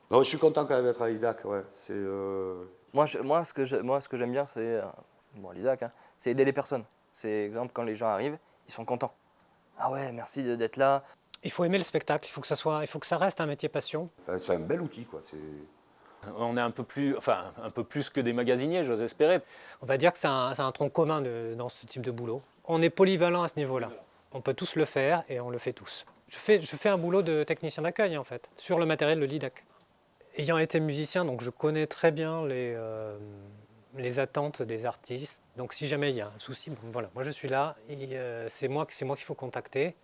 Non, je suis content quand même d'être à l'IDAC, ouais. Moi, ce que j'aime bien, c'est, bon, l'ISAC, hein, c'est aider les personnes. C'est, exemple, quand les gens arrivent, ils sont contents. Ah ouais, merci d'être là. Il faut aimer le spectacle, il faut que ça reste un métier passion. Enfin, c'est un bel outil, quoi. On est un peu plus que des magasiniers, j'ose espérer. On va dire que c'est un tronc commun dans ce type de boulot. On est polyvalent à ce niveau-là. On peut tous le faire et on le fait tous. Je fais un boulot de technicien d'accueil en fait, sur le matériel de l'IDAC. Ayant été musicien, donc je connais très bien les attentes des artistes. Donc si jamais il y a un souci, bon, voilà, moi je suis là et c'est moi qu'il faut contacter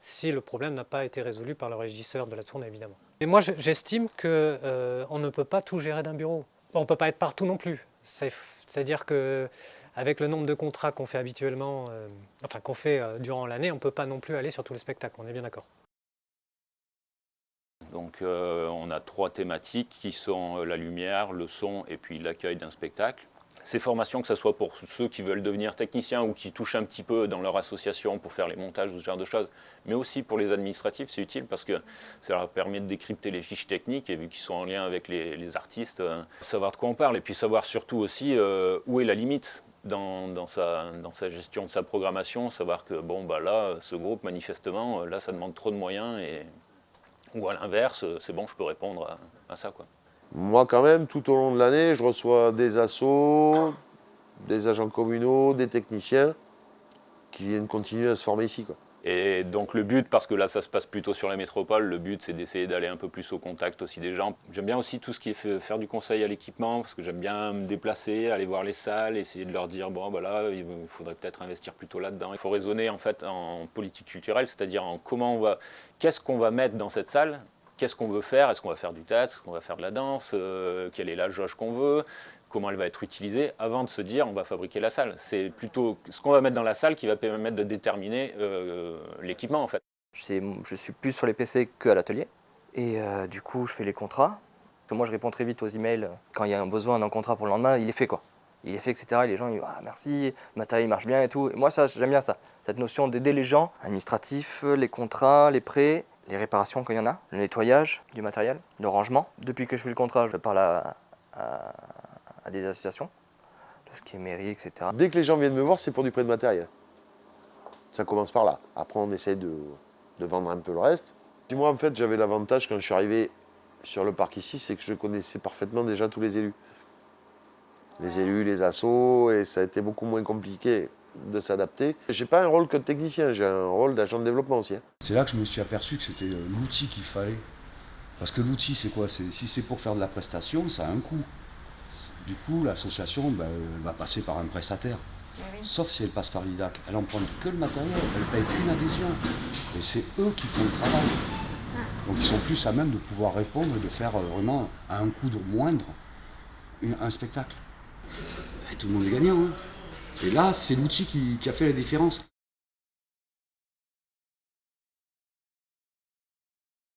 si le problème n'a pas été résolu par le régisseur de la tournée évidemment. Et moi j'estime qu'on ne peut pas tout gérer d'un bureau. On ne peut pas être partout non plus. C'est-à-dire qu'avec le nombre de contrats qu'on fait habituellement, qu'on fait durant l'année, on ne peut pas non plus aller sur tous les spectacles, on est bien d'accord. Donc on a 3 thématiques qui sont la lumière, le son et puis l'accueil d'un spectacle. Ces formations, que ce soit pour ceux qui veulent devenir techniciens ou qui touchent un petit peu dans leur association pour faire les montages ou ce genre de choses, mais aussi pour les administratifs, c'est utile parce que ça leur permet de décrypter les fiches techniques et vu qu'ils sont en lien avec les artistes, savoir de quoi on parle et puis savoir surtout aussi où est la limite dans sa gestion de sa programmation, savoir que bon bah là, ce groupe manifestement, là ça demande trop de moyens ou à l'inverse, c'est bon, je peux répondre à ça, quoi. Moi, quand même, tout au long de l'année, je reçois des assos, des agents communaux, des techniciens qui viennent continuer à se former ici, quoi. Et donc le but, parce que là ça se passe plutôt sur la métropole, le but c'est d'essayer d'aller un peu plus au contact aussi des gens. J'aime bien aussi tout ce qui est faire du conseil à l'équipement, parce que j'aime bien me déplacer, aller voir les salles, essayer de leur dire bon bah là il faudrait peut-être investir plutôt là-dedans. Il faut raisonner en fait en politique culturelle, c'est-à-dire en qu'est-ce qu'on va mettre dans cette salle, qu'est-ce qu'on veut faire, est-ce qu'on va faire du théâtre, est-ce qu'on va faire de la danse, quelle est la jauge qu'on veut, comment elle va être utilisée, avant de se dire on va fabriquer la salle. C'est plutôt ce qu'on va mettre dans la salle qui va permettre de déterminer l'équipement en fait. Je suis plus sur les PC qu'à l'atelier. Et du coup, je fais les contrats. Moi, je réponds très vite aux emails. Quand il y a un besoin d'un contrat pour le lendemain, il est fait quoi. Il est fait, etc. Et les gens ils disent ah, merci, le matériel marche bien et tout. Et moi, ça, j'aime bien ça. Cette notion d'aider les gens, administratifs, les contrats, les prêts, les réparations quand il y en a, le nettoyage du matériel, le rangement. Depuis que je fais le contrat, je parle à des associations, tout ce qui est mairie, etc. Dès que les gens viennent me voir, c'est pour du prêt de matériel. Ça commence par là. Après, on essaie de vendre un peu le reste. Puis moi, en fait, j'avais l'avantage quand je suis arrivé sur le parc ici, c'est que je connaissais parfaitement déjà tous les élus. Les élus, les assos, et ça a été beaucoup moins compliqué de s'adapter. J'ai pas un rôle que de technicien, j'ai un rôle d'agent de développement aussi. C'est là que je me suis aperçu que c'était l'outil qu'il fallait. Parce que l'outil, c'est quoi? Si c'est pour faire de la prestation, ça a un coût. Du coup, l'association, elle va passer par un prestataire. Oui. Sauf si elle passe par l'IDAC. Elle n'emprunte que le matériel, elle ne paye qu'une adhésion. Et c'est eux qui font le travail. Donc ils sont plus à même de pouvoir répondre et de faire vraiment à un coût de moindre un spectacle. Et tout le monde est gagnant. Hein. Et là, c'est l'outil qui a fait la différence.